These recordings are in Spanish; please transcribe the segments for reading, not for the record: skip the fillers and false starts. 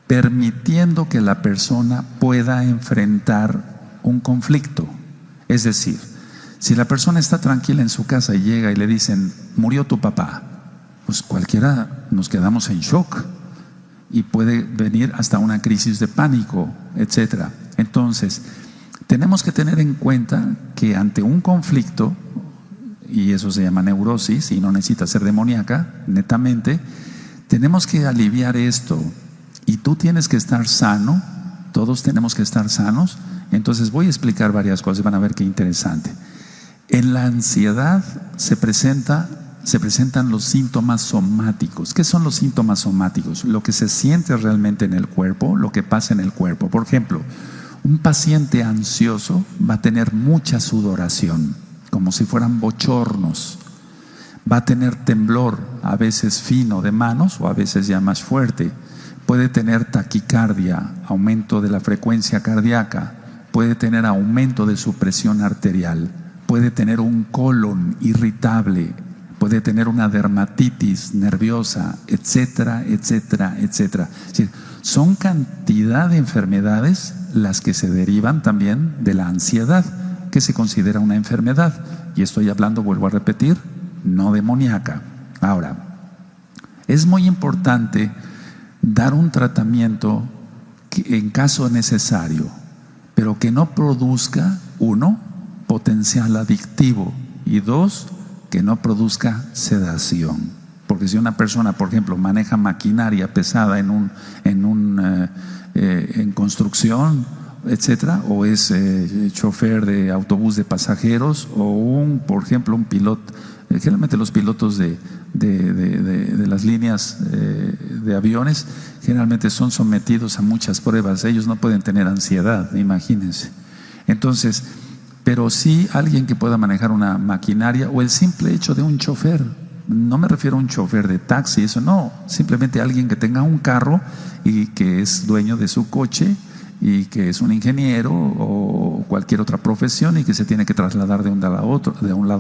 permitiendo que la persona pueda enfrentar un conflicto. Es decir, si la persona está tranquila en su casa y llega y le dicen, murió tu papá, pues cualquiera nos quedamos en shock y puede venir hasta una crisis de pánico, etcétera. Entonces, tenemos que tener en cuenta que ante un conflicto, y eso se llama neurosis y no necesita ser demoníaca, netamente, tenemos que aliviar esto y tú tienes que estar sano, todos tenemos que estar sanos. Entonces voy a explicar varias cosas, van a ver qué interesante. En la ansiedad se presentan los síntomas somáticos. ¿Qué son los síntomas somáticos? Lo que se siente realmente en el cuerpo, lo que pasa en el cuerpo. Por ejemplo, un paciente ansioso va a tener mucha sudoración, como si fueran bochornos. Va a tener temblor, a veces fino de manos o a veces ya más fuerte. Puede tener taquicardia, aumento de la frecuencia cardíaca. Puede tener aumento de su presión arterial. Puede tener un colon irritable. Puede tener una dermatitis nerviosa, etcétera, etcétera, etcétera. Es decir, son cantidad de enfermedades las que se derivan también de la ansiedad, que se considera una enfermedad. Y estoy hablando, vuelvo a repetir, no demoníaca. Ahora, es muy importante dar un tratamiento en caso necesario, pero que no produzca, uno, potencial adictivo y dos, que no produzca sedación. Porque si una persona, por ejemplo, maneja maquinaria pesada en construcción, etcétera, o es chofer de autobús de pasajeros, o por ejemplo, un piloto. Generalmente los pilotos de las líneas de aviones generalmente son sometidos a muchas pruebas. Ellos no pueden tener ansiedad, imagínense. Entonces, pero sí alguien que pueda manejar una maquinaria o el simple hecho de un chofer. No me refiero a un chofer de taxi, eso no. Simplemente alguien que tenga un carro y que es dueño de su coche y que es un ingeniero o cualquier otra profesión y que se tiene que trasladar de un lado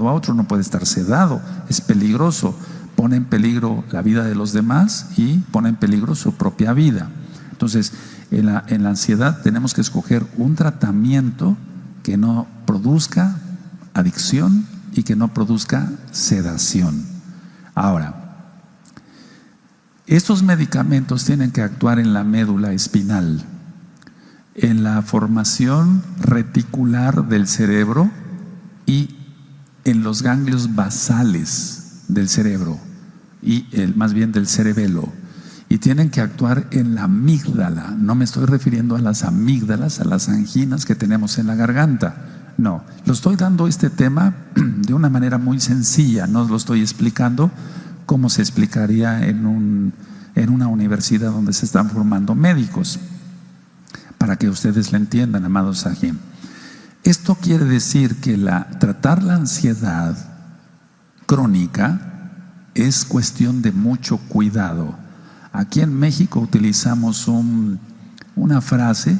a otro, no puede estar sedado, es peligroso, pone en peligro la vida de los demás y pone en peligro su propia vida. Entonces, en la ansiedad tenemos que escoger un tratamiento que no produzca adicción y que no produzca sedación. Ahora, estos medicamentos tienen que actuar en la médula espinal, en la formación reticular del cerebro y en los ganglios basales del cerebro y más bien del cerebelo, y tienen que actuar en la amígdala. No me estoy refiriendo a las amígdalas, a las anginas que tenemos en la garganta. No, lo estoy dando este tema de una manera muy sencilla, no lo estoy explicando como se explicaría en una universidad donde se están formando médicos, para que ustedes lo entiendan, amados Sahim. Esto quiere decir que tratar la ansiedad crónica es cuestión de mucho cuidado. Aquí en México utilizamos una frase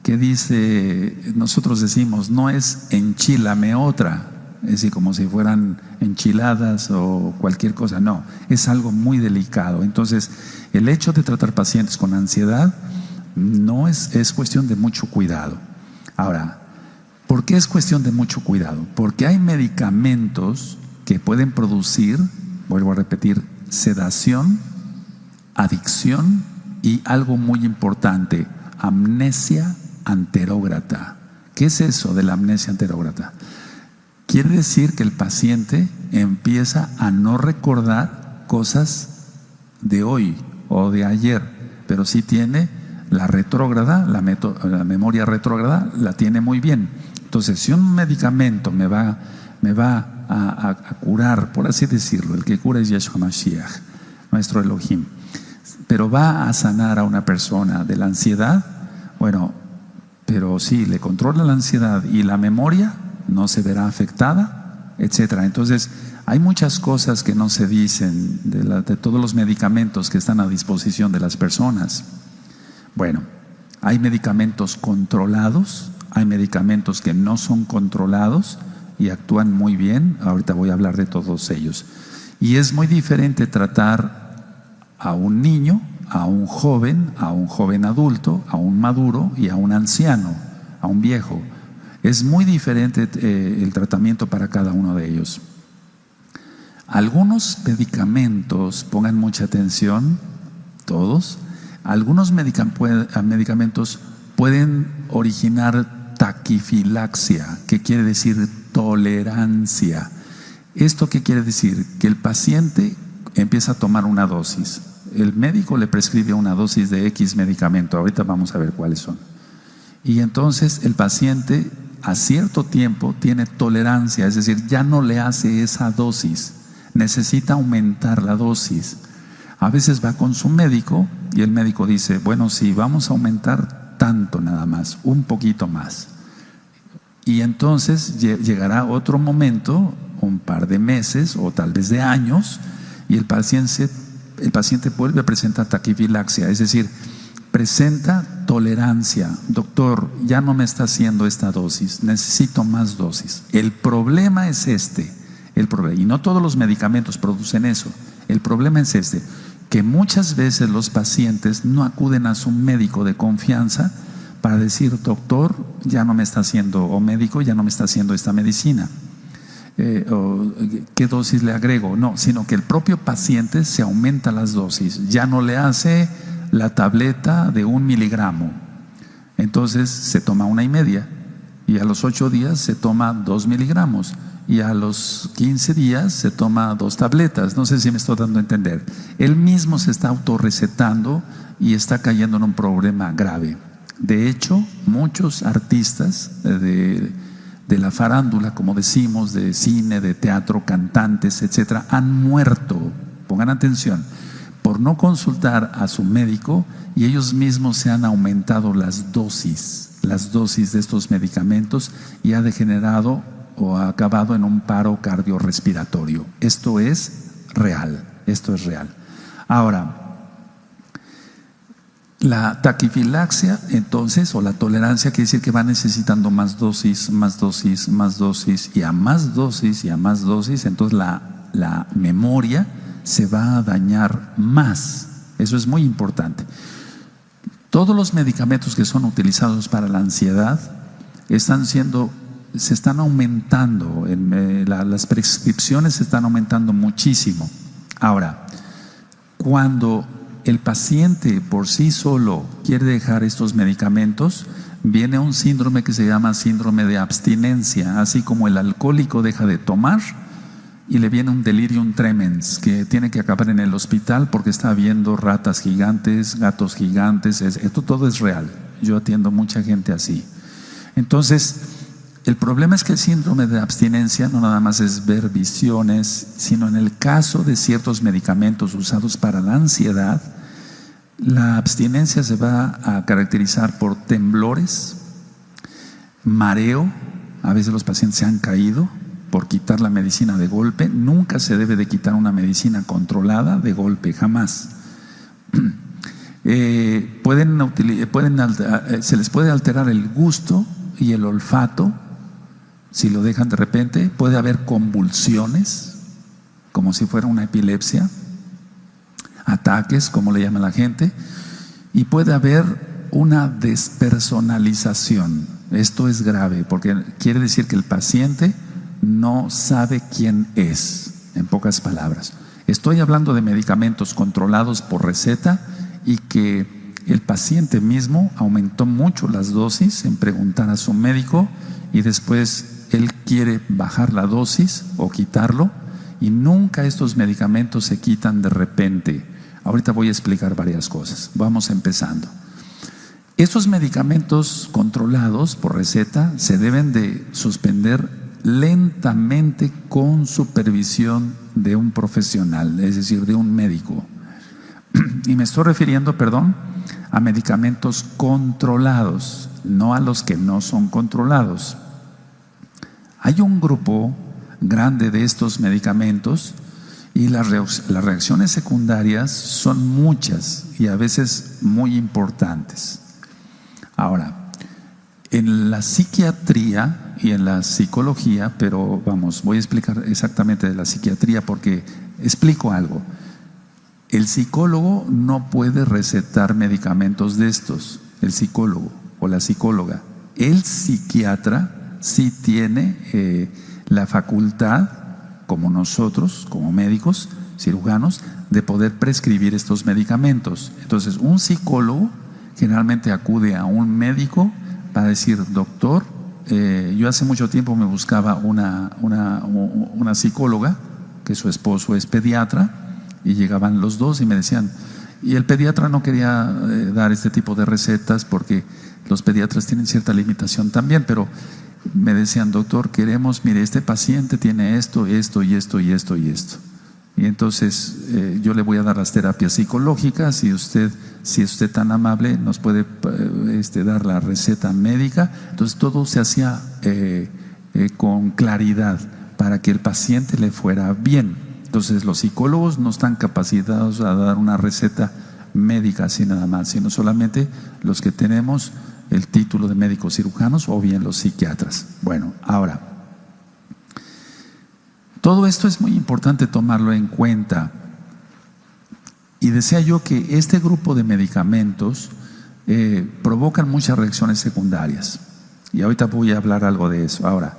que dice, nosotros decimos, no es enchílame otra, es decir, como si fueran enchiladas o cualquier cosa, no, es algo muy delicado. Entonces, el hecho de tratar pacientes con ansiedad no es cuestión de mucho cuidado. Ahora, ¿por qué es cuestión de mucho cuidado? Porque hay medicamentos que pueden producir, vuelvo a repetir, sedación, adicción y algo muy importante, amnesia anterógrata. ¿Qué es eso de la amnesia anterógrata? Quiere decir que el paciente empieza a no recordar cosas de hoy o de ayer, pero sí tiene la retrógrada, la memoria retrógrada la tiene muy bien. Entonces, si un medicamento me va a curar, por así decirlo, el que cura es Yeshua Mashiach, nuestro Elohim, pero va a sanar a una persona de la ansiedad, bueno, pero si le controla la ansiedad y la memoria no se verá afectada, etcétera. Entonces, hay muchas cosas que no se dicen de todos los medicamentos que están a disposición de las personas. Bueno, hay medicamentos controlados, hay medicamentos que no son controlados y actúan muy bien. Ahorita voy a hablar de todos ellos. Y es muy diferente tratar a un niño a un joven adulto, a un maduro y a un anciano, a un viejo. Es muy diferente el tratamiento para cada uno de ellos. Algunos medicamentos, pongan mucha atención, todos, algunos medicamentos pueden originar taquifilaxia, que quiere decir tolerancia. ¿Esto qué quiere decir? Que el paciente empieza a tomar una dosis. El médico le prescribe una dosis de X medicamento, ahorita vamos a ver cuáles son. Y entonces el paciente a cierto tiempo tiene tolerancia, es decir, ya no le hace esa dosis, necesita aumentar la dosis. A veces va con su médico y el médico dice, bueno, sí, vamos a aumentar tanto nada más, un poquito más. Y entonces llegará otro momento, un par de meses o tal vez de años, y el paciente vuelve a presentar taquifilaxia, es decir, presenta tolerancia. Doctor, ya no me está haciendo esta dosis, necesito más dosis. El problema es y no todos los medicamentos producen eso. El problema es que muchas veces los pacientes no acuden a su médico de confianza para decir, doctor, ya no me está haciendo, o médico, ya no me está haciendo esta medicina. O ¿qué dosis le agrego? No, sino que el propio paciente se aumenta las dosis, ya no le hace la tableta de 1 miligramo, entonces se toma 1,5, y a los 8 días se toma 2 miligramos, y a los 15 días se toma 2 tabletas. No sé si me estoy dando a entender. Él mismo se está autorrecetando y está cayendo en un problema grave. De hecho, muchos artistas de la farándula, como decimos, de cine, de teatro, cantantes, etcétera, han muerto, pongan atención, por no consultar a su médico, y ellos mismos se han aumentado las dosis de estos medicamentos, y ha degenerado o ha acabado en un paro cardiorrespiratorio. Esto es real. Ahora, la taquifilaxia, entonces, o la tolerancia, quiere decir que va necesitando más dosis, y a más dosis, y a más dosis, entonces la memoria se va a dañar más. Eso es muy importante. Todos los medicamentos que son utilizados para la ansiedad se están aumentando, las prescripciones se están aumentando muchísimo. Ahora, cuando el paciente por sí solo quiere dejar estos medicamentos, viene un síndrome que se llama síndrome de abstinencia, así como el alcohólico deja de tomar y le viene un delirium tremens, que tiene que acabar en el hospital porque está viendo ratas gigantes, gatos gigantes. Esto todo es real. Yo atiendo mucha gente así. Entonces, el problema es que el síndrome de abstinencia no nada más es ver visiones, sino en el caso de ciertos medicamentos usados para la ansiedad, la abstinencia se va a caracterizar por temblores, mareo. A veces los pacientes se han caído por quitar la medicina de golpe. Nunca se debe de quitar una medicina controlada de golpe, jamás. Se les puede alterar el gusto y el olfato si lo dejan de repente. Puede haber convulsiones, como si fuera una epilepsia, ataques, como le llama la gente, y puede haber una despersonalización. Esto es grave porque quiere decir que el paciente no sabe quién es, en pocas palabras. Estoy hablando de medicamentos controlados por receta y que el paciente mismo aumentó mucho las dosis en preguntar a su médico, y después él quiere bajar la dosis o quitarlo, y nunca estos medicamentos se quitan de repente. Ahorita voy a explicar varias cosas. Vamos empezando. Estos medicamentos controlados por receta se deben de suspender lentamente con supervisión de un profesional, es decir, de un médico. Y me estoy refiriendo, a medicamentos controlados, no a los que no son controlados. Hay un grupo grande de estos medicamentos y las reacciones secundarias son muchas y a veces muy importantes. Ahora, en la psiquiatría y en la psicología, pero voy a explicar exactamente de la psiquiatría porque explico algo. El psicólogo no puede recetar medicamentos de estos, el psicólogo o la psicóloga. El psiquiatra sí tiene la facultad, como nosotros, como médicos, cirujanos, de poder prescribir estos medicamentos. Entonces, un psicólogo generalmente acude a un médico para decir: doctor, yo hace mucho tiempo me buscaba una psicóloga, que su esposo es pediatra, y llegaban los dos y me decían, y el pediatra no quería dar este tipo de recetas porque los pediatras tienen cierta limitación también, pero me decían: doctor, queremos, mire, este paciente tiene esto, esto y esto y esto y esto. Y entonces yo le voy a dar las terapias psicológicas y usted, si es usted tan amable, nos puede dar la receta médica. Entonces todo se hacía con claridad para que el paciente le fuera bien. Entonces los psicólogos no están capacitados a dar una receta médica así nada más, sino solamente los que tenemos el título de médicos cirujanos o bien los psiquiatras. Bueno, ahora, todo esto es muy importante tomarlo en cuenta. Y decía yo que este grupo de medicamentos provocan muchas reacciones secundarias. Y ahorita voy a hablar algo de eso. Ahora,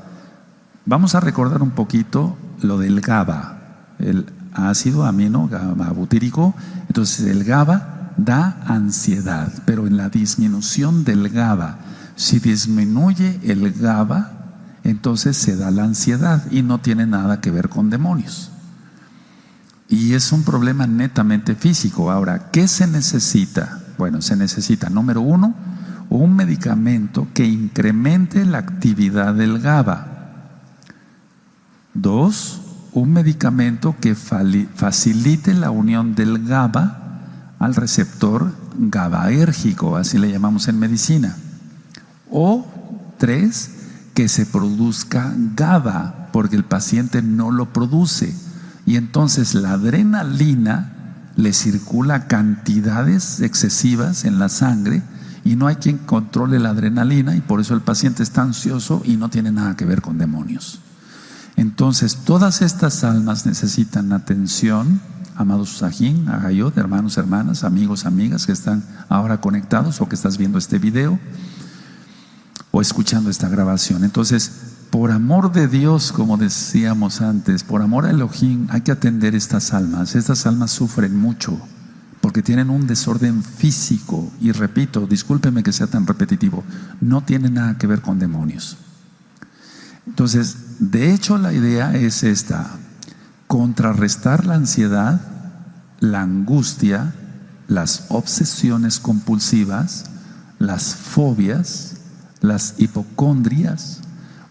vamos a recordar un poquito lo del GABA, el ácido amino GABA-butírico. Entonces el GABA da ansiedad, pero en la disminución del GABA, si disminuye el GABA, entonces se da la ansiedad y no tiene nada que ver con demonios. Y es un problema netamente físico. Ahora, ¿qué se necesita? Bueno, se necesita, número uno, un medicamento que incremente la actividad del GABA. Dos, un medicamento que facilite la unión del GABA al receptor GABAérgico, así le llamamos en medicina. O tres, que se produzca GABA, porque el paciente no lo produce. Y entonces la adrenalina le circula cantidades excesivas en la sangre y no hay quien controle la adrenalina, y por eso el paciente está ansioso y no tiene nada que ver con demonios. Entonces, todas estas almas necesitan atención, amados Sajín, Agayot, hermanos, hermanas, amigos, amigas que están ahora conectados o que estás viendo este video o escuchando esta grabación. Entonces, por amor de Dios, como decíamos antes, por amor a Elohim, hay que atender estas almas. Estas almas sufren mucho porque tienen un desorden físico. Y repito, discúlpeme que sea tan repetitivo, no tiene nada que ver con demonios. Entonces, de hecho, la idea es esta: contrarrestar la ansiedad, la angustia, las obsesiones compulsivas, las fobias, las hipocondrias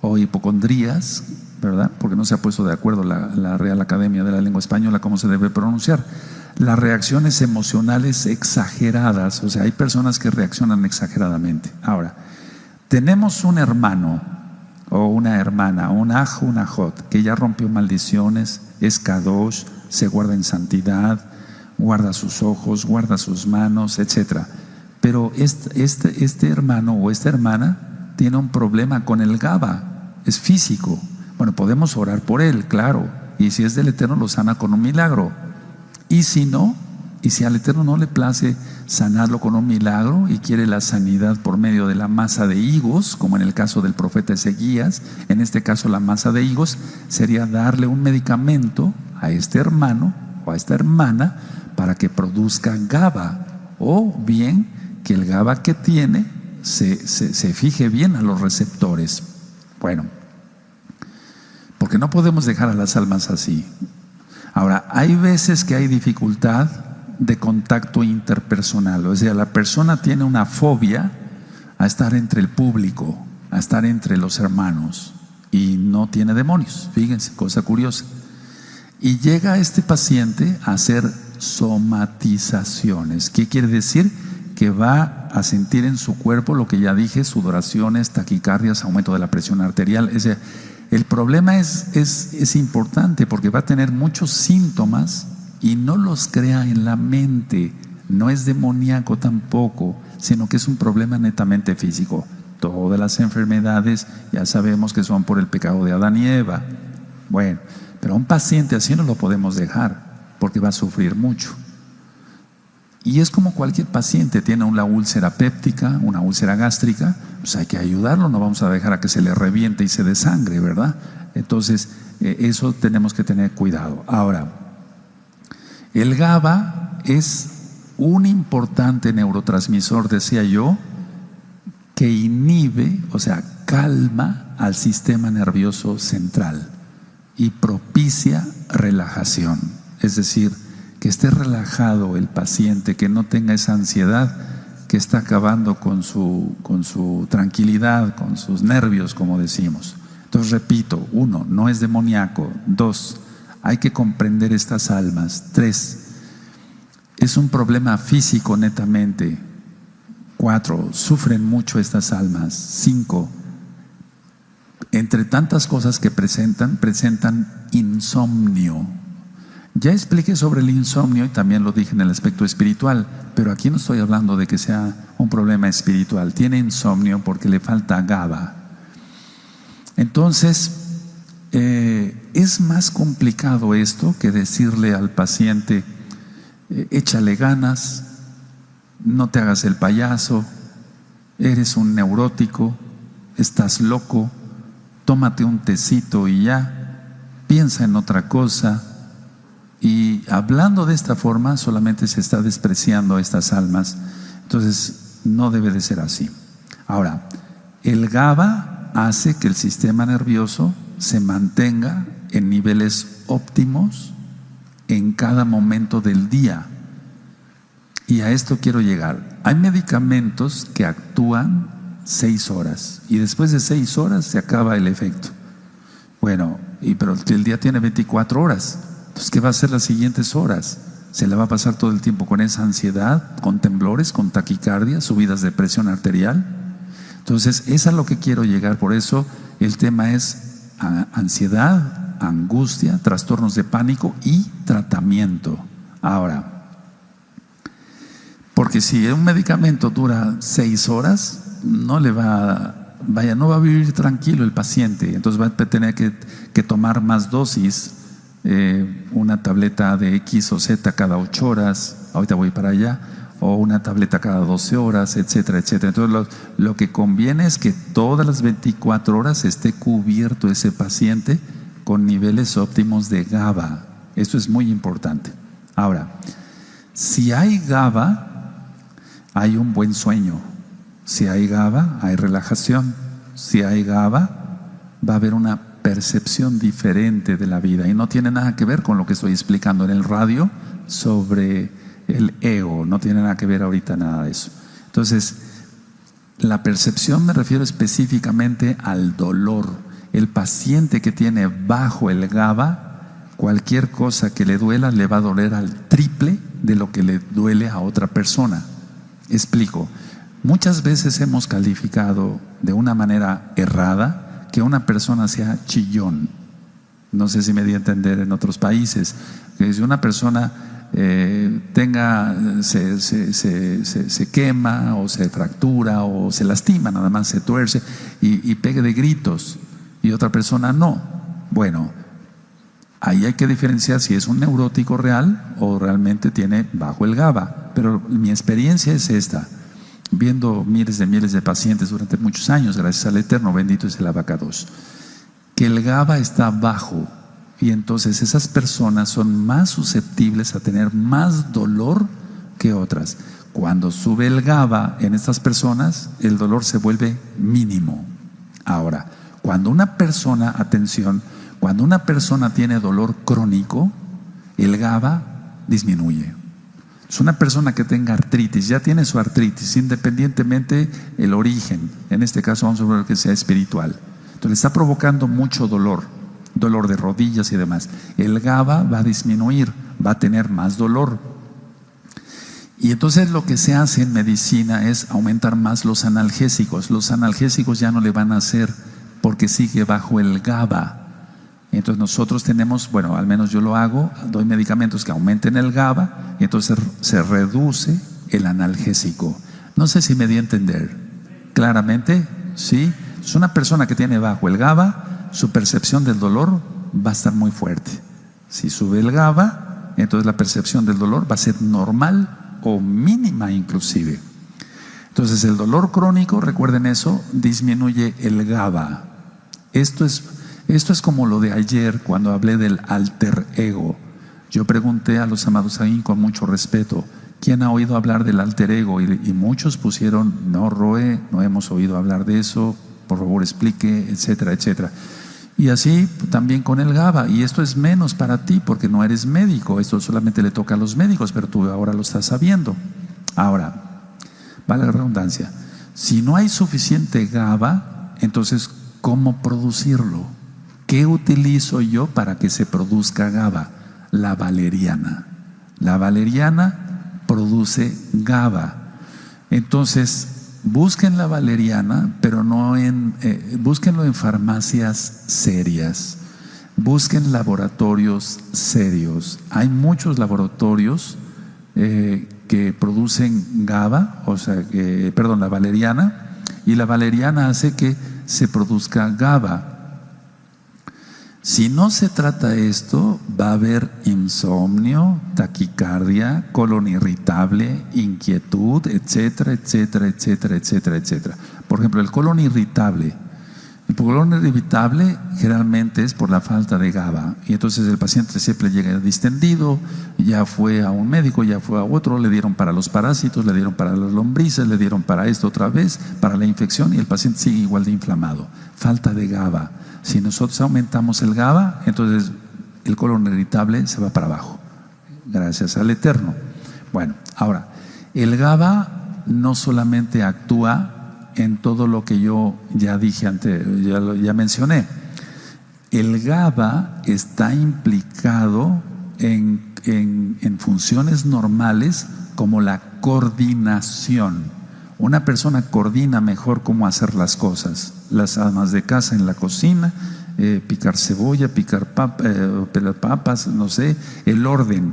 o hipocondrías, ¿verdad? Porque no se ha puesto de acuerdo la Real Academia de la Lengua Española cómo se debe pronunciar. Las reacciones emocionales exageradas, o sea, hay personas que reaccionan exageradamente. Ahora, tenemos un hermano o una hermana, un aj, un ajot, que ya rompió maldiciones, es kadosh, se guarda en santidad, guarda sus ojos, guarda sus manos, etc. Pero este hermano o esta hermana tiene un problema con el GABA, es físico. Bueno, podemos orar por él, claro, y si es del Eterno lo sana con un milagro. Y si no, y si al Eterno no le place sanarlo con un milagro y quiere la sanidad por medio de la masa de higos, como en el caso del profeta Ezequías, en este caso la masa de higos sería darle un medicamento a este hermano o a esta hermana para que produzca GABA, o bien que el GABA que tiene se fije bien a los receptores. Bueno, porque no podemos dejar a las almas así. Ahora, hay veces que hay dificultad de contacto interpersonal, o sea, la persona tiene una fobia a estar entre el público, a estar entre los hermanos, y no tiene demonios. Fíjense, cosa curiosa. Y llega este paciente a hacer somatizaciones. ¿Qué quiere decir? Que va a sentir en su cuerpo lo que ya dije: sudoraciones, taquicardias, aumento de la presión arterial. Es decir, el problema es importante porque va a tener muchos síntomas y no los crea en la mente. No es demoníaco tampoco, sino que es un problema netamente físico. Todas las enfermedades ya sabemos que son por el pecado de Adán y Eva. Bueno, pero a un paciente así no lo podemos dejar porque va a sufrir mucho. Y es como cualquier paciente, tiene una úlcera péptica, una úlcera gástrica, pues hay que ayudarlo, no vamos a dejar a que se le reviente y se desangre, ¿verdad? Entonces, eso tenemos que tener cuidado. Ahora, el GABA es un importante neurotransmisor, decía yo, que inhibe, o sea, calma al sistema nervioso central y propicia relajación. Es decir, que esté relajado el paciente, que no tenga esa ansiedad que está acabando con su tranquilidad, con sus nervios, como decimos. Entonces, repito, 1, no es demoníaco. 2, hay que comprender estas almas. 3, es un problema físico netamente. 4, sufren mucho estas almas. 5, entre tantas cosas que presentan insomnio. Ya expliqué sobre el insomnio y también lo dije en el aspecto espiritual, pero aquí no estoy hablando de que sea un problema espiritual. Tiene insomnio porque le falta GABA. Entonces, es más complicado esto que decirle al paciente, échale ganas, no te hagas el payaso, eres un neurótico, estás loco, tómate un tecito y ya, piensa en otra cosa. Y hablando de esta forma solamente se está despreciando a estas almas. Entonces no debe de ser así. Ahora, el GABA hace que el sistema nervioso se mantenga en niveles óptimos en cada momento del día. Y a esto quiero llegar. Hay medicamentos que actúan 6 horas y después de 6 horas se acaba el efecto. Bueno, pero el día tiene 24 horas. Entonces, ¿qué va a hacer las siguientes horas? Se la va a pasar todo el tiempo con esa ansiedad, con temblores, con taquicardia, subidas de presión arterial. Entonces, es a lo que quiero llegar. Por eso el tema es ansiedad, angustia, trastornos de pánico y tratamiento. Ahora, porque si un medicamento dura 6 horas, no va a vivir tranquilo el paciente. Entonces va a tener que tomar más dosis. Una tableta de X o Z cada 8 horas, ahorita voy para allá, o una tableta cada 12 horas, etcétera, etcétera. Entonces lo que conviene es que todas las 24 horas esté cubierto ese paciente con niveles óptimos de GABA. Esto es muy importante. Ahora, si hay GABA, hay un buen sueño. Si hay GABA, hay relajación. Si hay GABA, va a haber una percepción diferente de la vida y no tiene nada que ver con lo que estoy explicando en el radio sobre el ego, no tiene nada que ver ahorita nada de eso. Entonces, la percepción me refiero específicamente al dolor. El paciente que tiene bajo el GABA, cualquier cosa que le duela le va a doler al triple de lo que le duele a otra persona. Explico. Muchas veces hemos calificado de una manera errada que una persona sea chillón. No sé si me di a entender en otros países. Que si una persona se quema o se fractura o se lastima, nada más se tuerce y pegue de gritos y otra persona no. Bueno, ahí hay que diferenciar si es un neurótico real o realmente tiene bajo el GABA. Pero mi experiencia es esta. Viendo miles de pacientes durante muchos años, gracias al Eterno, bendito es el abacados, que el GABA está bajo y entonces esas personas son más susceptibles a tener más dolor que otras. Cuando sube el GABA en estas personas, el dolor se vuelve mínimo. Ahora, cuando una persona, atención, cuando una persona tiene dolor crónico, el GABA disminuye. Es una persona que tenga artritis, ya tiene su artritis, independientemente el origen. En este caso vamos a ver que sea espiritual. Entonces está provocando mucho dolor de rodillas y demás. El GABA va a disminuir, va a tener más dolor. Y entonces lo que se hace en medicina es aumentar más los analgésicos. Los analgésicos ya no le van a hacer porque sigue bajo el GABA. Entonces nosotros tenemos, bueno, al menos yo lo hago, doy medicamentos que aumenten el GABA y entonces se reduce el analgésico. No sé si me di a entender claramente, ¿sí? Es una persona que tiene bajo el GABA, su percepción del dolor va a estar muy fuerte. Si sube el GABA, entonces la percepción del dolor va a ser normal o mínima inclusive. Entonces el dolor crónico, recuerden eso, disminuye el GABA. Esto es como lo de ayer cuando hablé del alter ego. Yo pregunté a los amados ahí con mucho respeto, ¿quién ha oído hablar del alter ego? Y muchos pusieron, no, Roe, no hemos oído hablar de eso, por favor explique, etcétera, etcétera. Y así también con el GABA, y esto es menos para ti porque no eres médico, esto solamente le toca a los médicos, pero tú ahora lo estás sabiendo. Ahora, vale la redundancia, si no hay suficiente GABA, entonces ¿cómo producirlo? ¿Qué utilizo yo para que se produzca GABA? La valeriana. La valeriana produce GABA. Entonces, busquen la valeriana, pero no búsquenlo en farmacias serias. Busquen laboratorios serios. Hay muchos laboratorios que producen GABA, la valeriana, y la valeriana hace que se produzca GABA. Si no se trata esto, va a haber insomnio, taquicardia, colon irritable, inquietud, etcétera, etcétera, etcétera, etcétera, etcétera. Por ejemplo, el colon irritable. El colon irritable generalmente es por la falta de GABA. Y entonces el paciente siempre llega distendido, ya fue a un médico, ya fue a otro, le dieron para los parásitos, le dieron para las lombrices, le dieron para esto otra vez, para la infección, y el paciente sigue igual de inflamado. Falta de GABA. Si nosotros aumentamos el GABA, entonces el colon irritable se va para abajo, gracias al Eterno. Bueno, ahora, el GABA no solamente actúa en todo lo que yo ya dije antes, ya mencioné. El GABA está implicado en funciones normales como la coordinación. Una persona coordina mejor cómo hacer las cosas. Las amas de casa en la cocina, picar cebolla, pelar papas, no sé, el orden.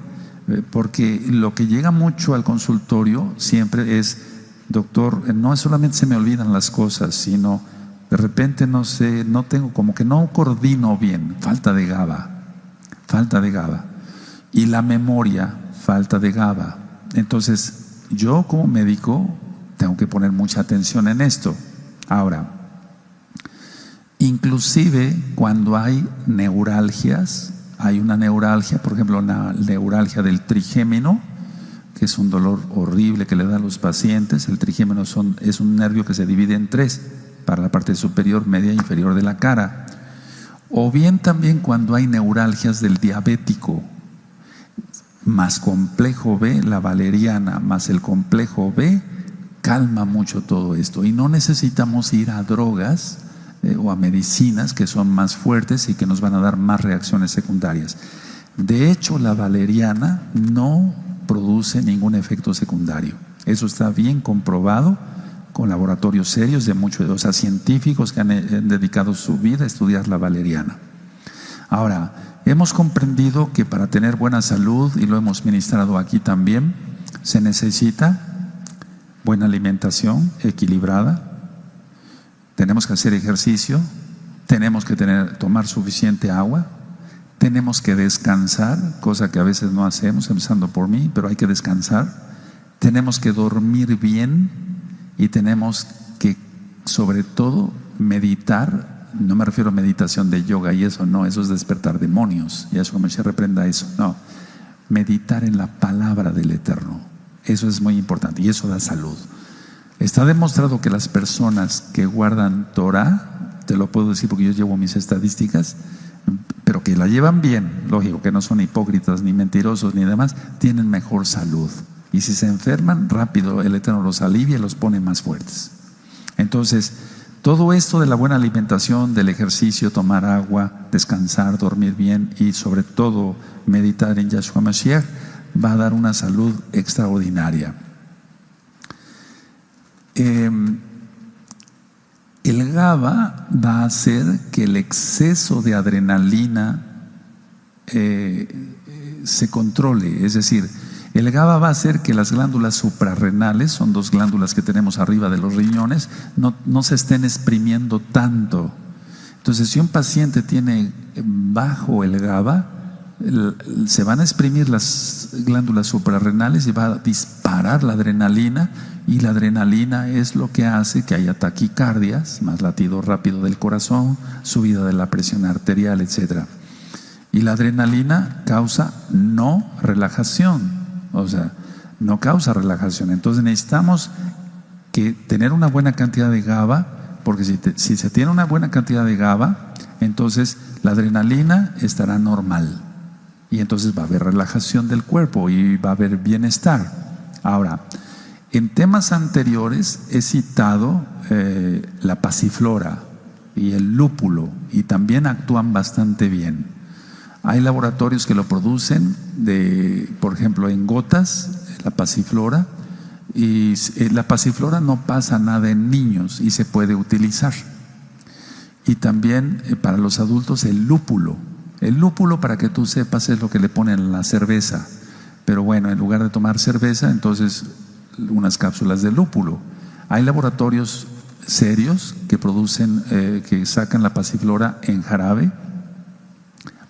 Porque lo que llega mucho al consultorio siempre es, doctor, no solamente se me olvidan las cosas, sino de repente no sé, no tengo, como que no coordino bien, falta de GABA. Y la memoria, falta de GABA. Entonces, yo como médico tengo que poner mucha atención en esto. Ahora, inclusive cuando hay neuralgias, hay una neuralgia, por ejemplo, una neuralgia del trigémino, que es un dolor horrible que le da a los pacientes. El trigémino es un nervio que se divide en tres, para la parte superior, media e inferior de la cara. O bien también cuando hay neuralgias del diabético, más complejo B, la valeriana, más el complejo B, calma mucho todo esto. Y no necesitamos ir a drogas o a medicinas que son más fuertes y que nos van a dar más reacciones secundarias. De hecho, la valeriana no produce ningún efecto secundario. Eso está bien comprobado con laboratorios serios de muchos, científicos que han dedicado su vida a estudiar la valeriana. Ahora, hemos comprendido que para tener buena salud, y lo hemos ministrado aquí también, se necesita buena alimentación equilibrada, tenemos que hacer ejercicio, tenemos que tomar suficiente agua, tenemos que descansar, cosa que a veces no hacemos, empezando por mí, pero hay que descansar, tenemos que dormir bien y tenemos que, sobre todo, meditar. No me refiero a meditación de yoga y eso, no, eso es despertar demonios, y eso se reprenda eso, no, meditar en la palabra del Eterno. Eso es muy importante y eso da salud. Está demostrado que las personas que guardan Torah, te lo puedo decir porque yo llevo mis estadísticas, pero que la llevan bien, lógico, que no son hipócritas ni mentirosos ni demás, tienen mejor salud. Y si se enferman, rápido el Eterno los alivia y los pone más fuertes. Entonces, todo esto de la buena alimentación, del ejercicio, tomar agua, descansar, dormir bien y sobre todo meditar en Yahshua Mashiach, va a dar una salud extraordinaria. El GABA va a hacer que el exceso de adrenalina se controle, es decir, el GABA va a hacer que las glándulas suprarrenales, son dos glándulas que tenemos arriba de los riñones, no se estén exprimiendo tanto. Entonces, si un paciente tiene bajo el GABA, se van a exprimir las glándulas suprarrenales y va a disparar la adrenalina, y la adrenalina es lo que hace que haya taquicardias, más latido rápido del corazón, subida de la presión arterial, etc. Y la adrenalina causa no relajación, o sea, no causa relajación. Entonces necesitamos tener una buena cantidad de GABA, porque si se tiene una buena cantidad de GABA, entonces la adrenalina estará normal. Y entonces va a haber relajación del cuerpo y va a haber bienestar. Ahora, en temas anteriores he citado la pasiflora y el lúpulo, y también actúan bastante bien. Hay laboratorios que lo producen, por ejemplo, en gotas, la pasiflora, y la pasiflora no pasa nada en niños y se puede utilizar. Y también para los adultos el lúpulo. El lúpulo, para que tú sepas, es lo que le ponen a la cerveza. Pero bueno, en lugar de tomar cerveza, entonces unas cápsulas de lúpulo. Hay laboratorios serios que producen, que sacan la pasiflora en jarabe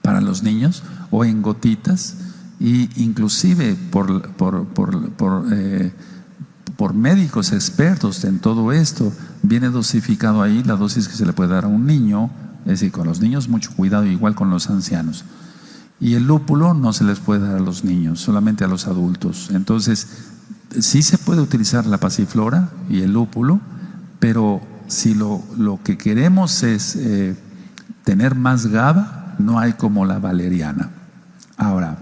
para los niños o en gotitas, y inclusive por médicos expertos en todo esto, viene dosificado ahí la dosis que se le puede dar a un niño. Es decir, con los niños mucho cuidado, igual con los ancianos. Y el lúpulo no se les puede dar a los niños, solamente a los adultos. Entonces, sí se puede utilizar la pasiflora y el lúpulo, pero si lo que queremos es tener más GABA, no hay como la valeriana. Ahora,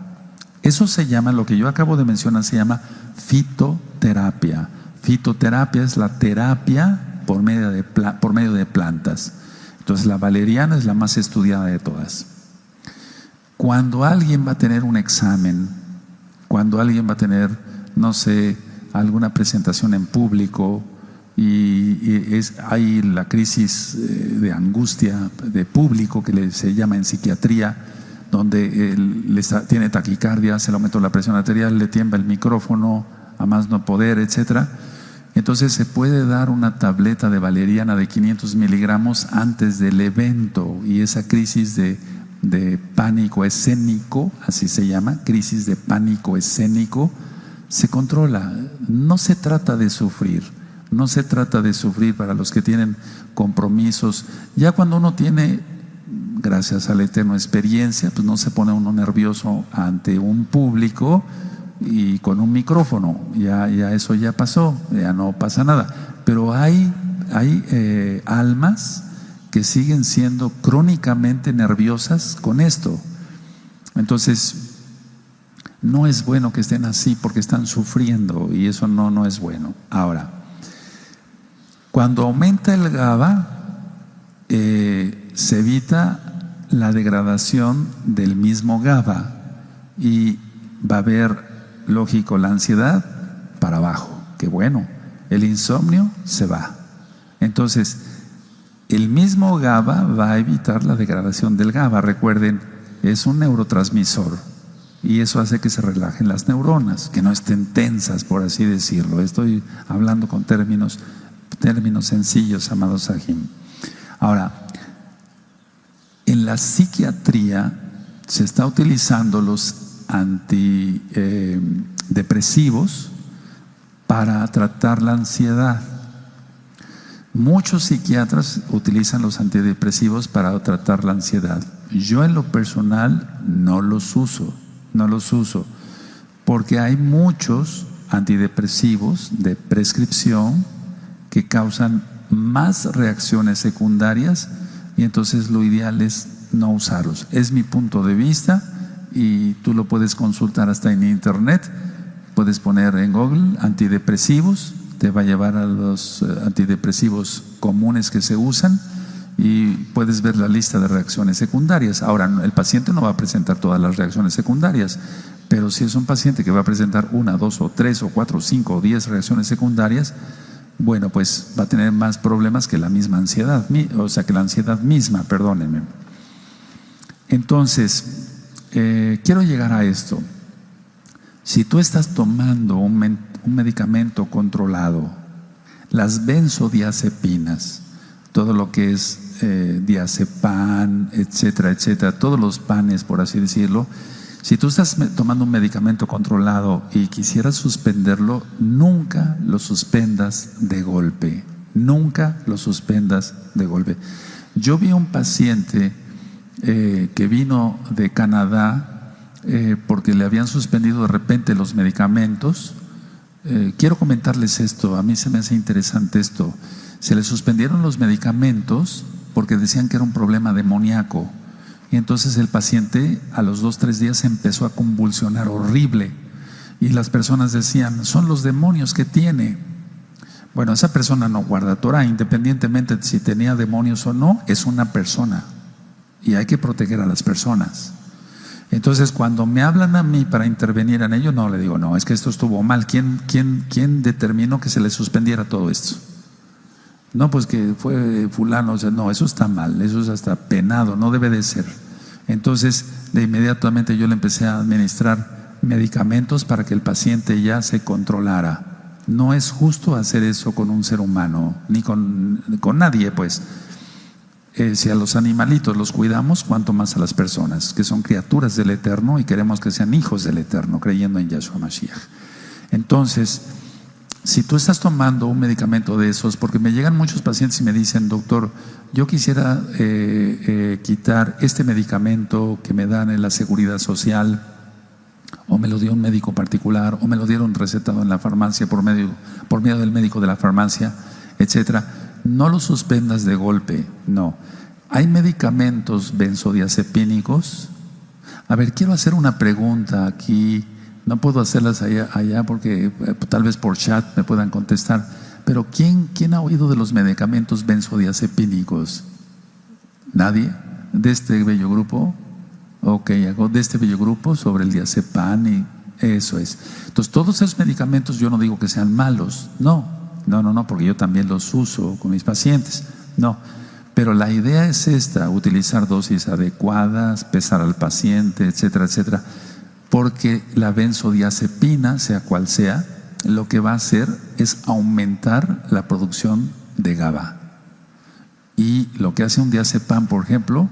eso se llama, lo que yo acabo de mencionar, se llama fitoterapia. Fitoterapia es la terapia por medio de plantas. Entonces la valeriana es la más estudiada de todas. Cuando alguien va a tener un examen, cuando alguien va a tener, no sé, alguna presentación en público, hay la crisis de angustia de público que se llama en psiquiatría, donde tiene taquicardia, se le aumentó la presión arterial, le tiembla el micrófono a más no poder, etcétera. Entonces se puede dar una tableta de valeriana de 500 miligramos antes del evento, y esa crisis de pánico escénico, así se llama, crisis de pánico escénico, se controla. No se trata de sufrir, no se trata de sufrir para los que tienen compromisos. Ya cuando uno tiene, gracias a la eterna experiencia, pues no se pone uno nervioso ante un público y con un micrófono, ya eso ya pasó, ya no pasa nada. Pero hay almas que siguen siendo crónicamente nerviosas con esto. Entonces, no es bueno que estén así porque están sufriendo, y eso no es bueno. Ahora, cuando aumenta el GABA, se evita la degradación del mismo GABA, y va a haber, lógico, la ansiedad para abajo, que bueno, el insomnio se va. Entonces, el mismo GABA va a evitar la degradación del GABA. Recuerden, es un neurotransmisor, y eso hace que se relajen las neuronas, que no estén tensas, por así decirlo. Estoy hablando con términos sencillos, amados Sahim. Ahora, en la psiquiatría se está utilizando los antidepresivos para tratar la ansiedad. Muchos psiquiatras utilizan los antidepresivos para tratar la ansiedad. Yo en lo personal no los uso, porque hay muchos antidepresivos de prescripción que causan más reacciones secundarias, y entonces lo ideal es no usarlos. Es mi punto de vista, y tú lo puedes consultar hasta en internet. Puedes poner en Google antidepresivos, te va a llevar a los antidepresivos comunes que se usan, y puedes ver la lista de reacciones secundarias. Ahora, el paciente no va a presentar todas las reacciones secundarias, pero si es un paciente que va a presentar 1, 2 o 3 o 4 o 5 o 10 reacciones secundarias, bueno, pues va a tener más problemas que la misma ansiedad, o sea, que la ansiedad misma, perdónenme. Entonces, quiero llegar a esto. Si tú estás tomando un medicamento controlado, las benzodiazepinas, todo lo que es diazepam, etcétera, etcétera, todos los panes, por así decirlo. Si tú estás tomando un medicamento controlado y quisieras suspenderlo, nunca lo suspendas de golpe. Nunca lo suspendas de golpe. Yo vi un paciente que vino de Canadá porque le habían suspendido de repente los medicamentos. Quiero comentarles esto, a mí se me hace interesante esto. Se le suspendieron los medicamentos porque decían que era un problema demoníaco. Y entonces el paciente a los 2-3 días empezó a convulsionar horrible. Y las personas decían, son los demonios que tiene. Bueno, esa persona no guarda Torah, independientemente de si tenía demonios o no, es una persona. Y hay que proteger a las personas. Entonces cuando me hablan a mí para intervenir en ello, no, le digo, no, es que esto estuvo mal. ¿Quién determinó que se le suspendiera todo esto? No, pues que fue fulano. O sea, no, eso está mal, eso es hasta penado, no debe de ser. Entonces de inmediatamente yo le empecé a administrar medicamentos para que el paciente ya se controlara. No es justo hacer eso con un ser humano, ni con nadie, pues. Si a los animalitos los cuidamos, cuanto más a las personas, que son criaturas del Eterno y queremos que sean hijos del Eterno, creyendo en Yahshua Mashiach. Entonces, si tú estás tomando un medicamento de esos, porque me llegan muchos pacientes y me dicen, doctor, yo quisiera quitar este medicamento que me dan en la Seguridad Social, o me lo dio un médico particular, o me lo dieron recetado en la farmacia por medio del médico de la farmacia, etcétera. No lo suspendas de golpe, no. Hay medicamentos benzodiazepínicos. A ver, quiero hacer una pregunta aquí. No puedo hacerlas allá porque tal vez por chat me puedan contestar. Pero ¿quién ha oído de los medicamentos benzodiazepínicos? ¿Nadie? ¿De este bello grupo? Ok, de este bello grupo sobre el diazepam y eso es. Entonces, todos esos medicamentos yo no digo que sean malos, no, porque yo también los uso con mis pacientes, no. Pero la idea es esta, utilizar dosis adecuadas, pesar al paciente, etcétera, etcétera. Porque la benzodiazepina, sea cual sea, lo que va a hacer es aumentar la producción de GABA. Y lo que hace un diazepam, por ejemplo,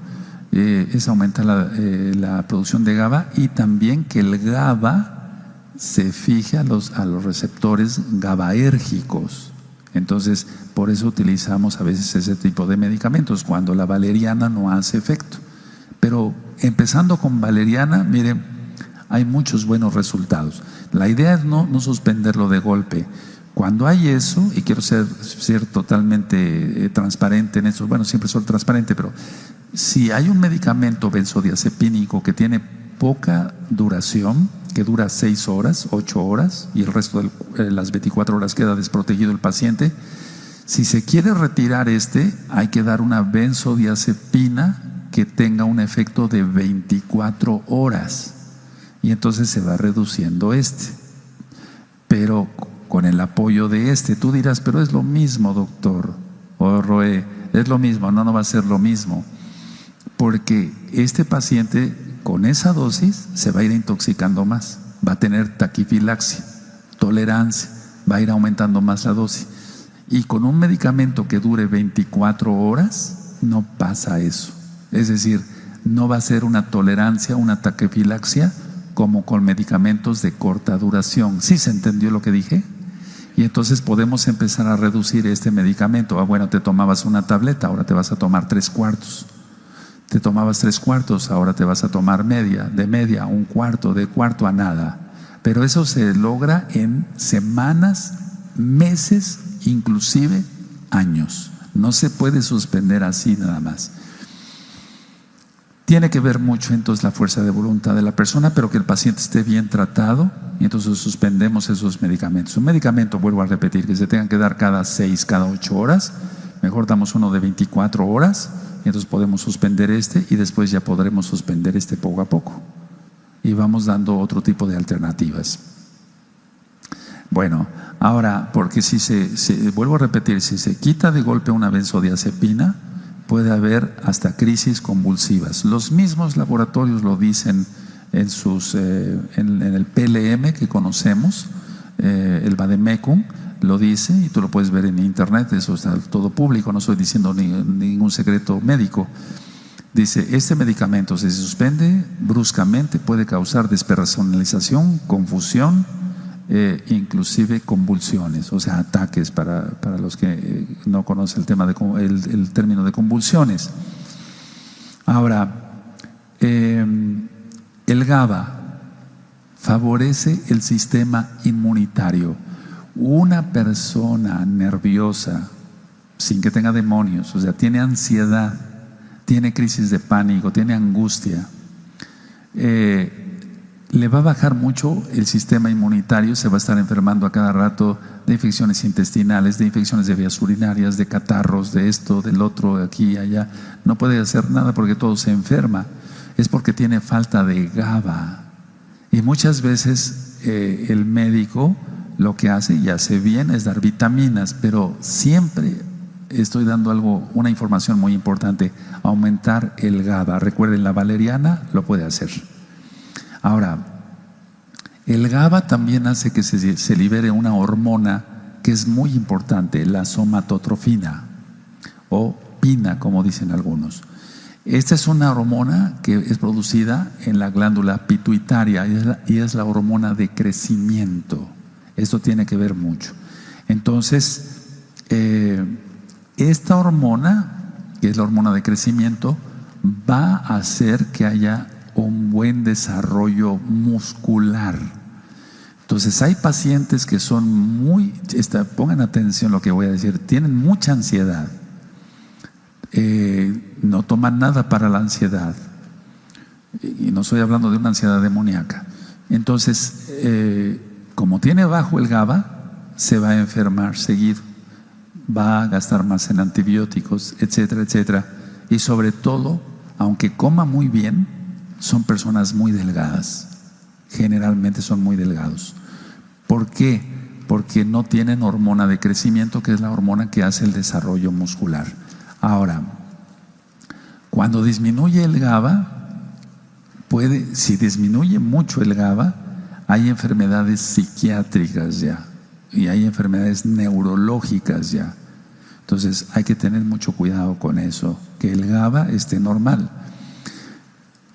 es aumentar la producción de GABA y también que el GABA se fije a los receptores GABAérgicos. Entonces, por eso utilizamos a veces ese tipo de medicamentos, cuando la valeriana no hace efecto. Pero empezando con valeriana, miren, hay muchos buenos resultados. La idea es no suspenderlo de golpe. Cuando hay eso, y quiero ser totalmente transparente en eso, bueno, siempre soy transparente, pero si hay un medicamento benzodiazepínico que tiene poca duración, que dura 6 horas, 8 horas, y el resto de las 24 horas queda desprotegido el paciente, si se quiere retirar hay que dar una benzodiazepina que tenga un efecto de 24 horas. Y entonces se va reduciendo pero con el apoyo de tú dirás, pero es lo mismo, doctor, o Roé, es lo mismo. No va a ser lo mismo, porque este paciente con esa dosis se va a ir intoxicando más, va a tener taquifilaxia, tolerancia, va a ir aumentando más la dosis. Y con un medicamento que dure 24 horas no pasa eso, es decir, no va a ser una tolerancia, una taquifilaxia como con medicamentos de corta duración. ¿Sí se entendió lo que dije? Y entonces podemos empezar a reducir este medicamento. Bueno, te tomabas una tableta, ahora te vas a tomar 3/4. Te tomabas 3/4, ahora te vas a tomar media, de media a 1/4, de cuarto a nada. Pero eso se logra en semanas, meses, inclusive años. No se puede suspender así nada más. Tiene que ver mucho entonces la fuerza de voluntad de la persona, pero que el paciente esté bien tratado, y entonces suspendemos esos medicamentos. Un medicamento, vuelvo a repetir, que se tengan que dar cada 6, cada 8 horas, mejor damos uno de 24 horas, y entonces podemos suspender y después ya podremos suspender poco a poco. Y vamos dando otro tipo de alternativas. Bueno, ahora, porque vuelvo a repetir, si se quita de golpe una benzodiazepina, puede haber hasta crisis convulsivas. Los mismos laboratorios lo dicen en el PLM que conocemos, el Vademecum, lo dice y tú lo puedes ver en internet, eso está todo público, no estoy diciendo ningún secreto médico. Dice, este medicamento, si se suspende bruscamente, puede causar despersonalización, confusión, inclusive convulsiones, o sea, ataques para los que no conocen el tema el término de convulsiones. Ahora, el GABA favorece el sistema inmunitario. Una persona nerviosa, sin que tenga demonios, o sea, tiene ansiedad, tiene crisis de pánico, tiene angustia, le va a bajar mucho el sistema inmunitario, se va a estar enfermando a cada rato de infecciones intestinales, de infecciones de vías urinarias, de catarros, de esto, del otro, de aquí y allá. No puede hacer nada porque todo se enferma. Es porque tiene falta de GABA. Y muchas veces el médico lo que hace, y hace bien, es dar vitaminas, pero siempre estoy dando una información muy importante: aumentar el GABA. Recuerden, la valeriana lo puede hacer. Ahora, el GABA también hace que se libere una hormona que es muy importante, la somatotrofina, o pina, como dicen algunos. Esta es una hormona que es producida en la glándula pituitaria y es la hormona de crecimiento. Esto tiene que ver mucho. Entonces, esta hormona, que es la hormona de crecimiento, va a hacer que haya un buen desarrollo muscular. Entonces, hay pacientes que son pongan atención a lo que voy a decir, tienen mucha ansiedad. No toman nada para la ansiedad, y no estoy hablando de una ansiedad demoníaca. Entonces, como tiene bajo el GABA, se va a enfermar seguido, va a gastar más en antibióticos, etcétera, etcétera. Y sobre todo, aunque coma muy bien, son personas muy delgadas. Generalmente son muy delgados. ¿Por qué? Porque no tienen hormona de crecimiento, que es la hormona que hace el desarrollo muscular. Ahora, cuando disminuye el GABA, si disminuye mucho el GABA, hay enfermedades psiquiátricas ya, y hay enfermedades neurológicas ya. Entonces hay que tener mucho cuidado con eso, que el GABA esté normal.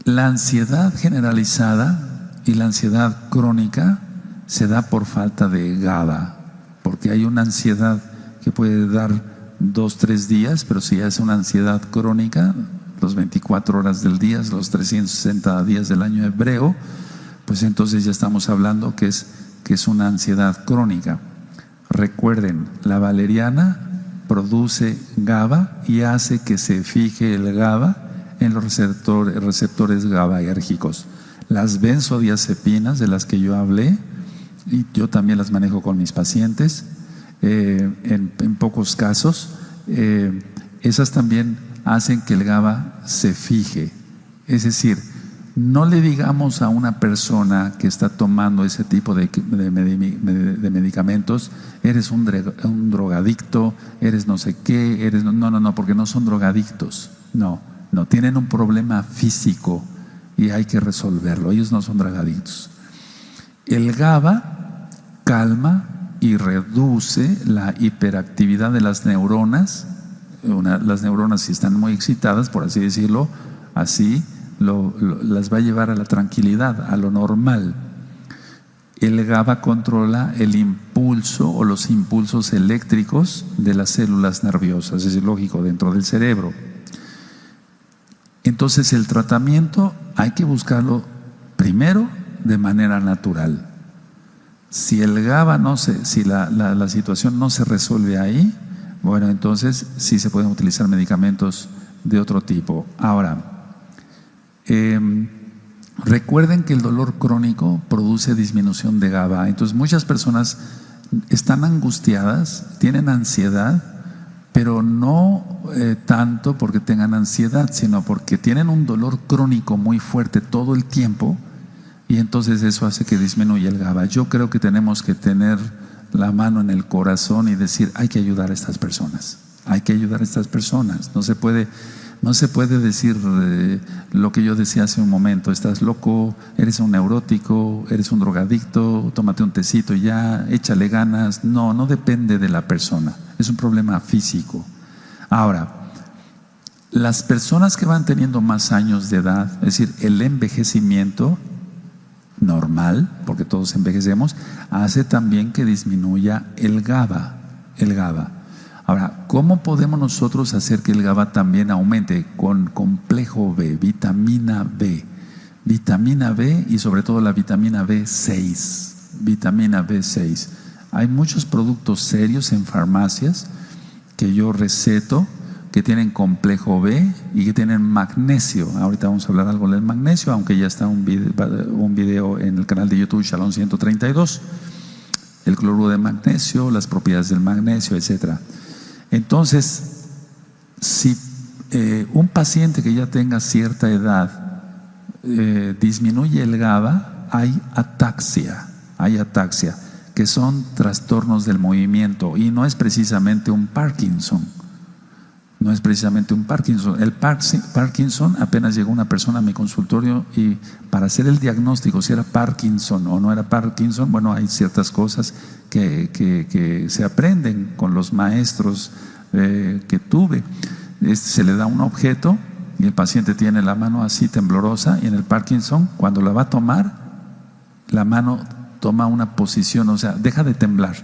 La ansiedad generalizada y la ansiedad crónica se da por falta de GABA, porque hay una ansiedad que puede dar 2-3 días, pero si ya es una ansiedad crónica, los 24 horas del día, los 360 días del año hebreo, pues entonces ya estamos hablando que es una ansiedad crónica. Recuerden, la valeriana produce GABA y hace que se fije el GABA en los receptores GABAérgicos. Las benzodiazepinas de las que yo hablé, y yo también las manejo con mis pacientes, en pocos casos, esas también hacen que el GABA se fije. Es decir, no le digamos a una persona que está tomando ese tipo de medicamentos: eres un drogadicto, eres no sé qué, no, porque no son drogadictos. No, tienen un problema físico y hay que resolverlo. Ellos no son drogadictos. El GABA calma y reduce la hiperactividad de las neuronas. Las neuronas, si están muy excitadas, por así decirlo, las va a llevar a la tranquilidad, a lo normal. El GABA controla el impulso o los impulsos eléctricos de las células nerviosas, es lógico, dentro del cerebro. Entonces, el tratamiento hay que buscarlo primero de manera natural. Si el GABA si la situación no se resuelve ahí, bueno, entonces sí se pueden utilizar medicamentos de otro tipo. Ahora, recuerden que el dolor crónico produce disminución de GABA. Entonces muchas personas están angustiadas, tienen ansiedad, pero no tanto porque tengan ansiedad, sino porque tienen un dolor crónico muy fuerte todo el tiempo, y entonces eso hace que disminuya el GABA. Yo creo que tenemos que tener la mano en el corazón y decir: hay que ayudar a estas personas, hay que ayudar a estas personas. No se puede No se puede decir lo que yo decía hace un momento: estás loco, eres un neurótico, eres un drogadicto, tómate un tecito y ya, échale ganas. No, no depende de la persona, es un problema físico. Ahora, las personas que van teniendo más años de edad, es decir, el envejecimiento normal, porque todos envejecemos, hace también que disminuya el GABA. Ahora, ¿cómo podemos nosotros hacer que el GABA también aumente? Con complejo B, vitamina B y sobre todo la vitamina B6. Hay muchos productos serios en farmacias que yo receto que tienen complejo B y que tienen magnesio. Ahorita vamos a hablar algo del magnesio, aunque ya está un video en el canal de YouTube Shalom 132. El cloruro de magnesio, las propiedades del magnesio, etcétera. Entonces, si un paciente que ya tenga cierta edad disminuye el GABA, hay ataxia, que son trastornos del movimiento, y no es precisamente un Parkinson. El Parkinson, apenas llegó una persona a mi consultorio y para hacer el diagnóstico si era Parkinson o no era Parkinson, bueno, hay ciertas cosas que se aprenden con los maestros que tuve. Se le da un objeto y el paciente tiene la mano así temblorosa, y en el Parkinson, cuando la va a tomar, la mano toma una posición, o sea, deja de temblar,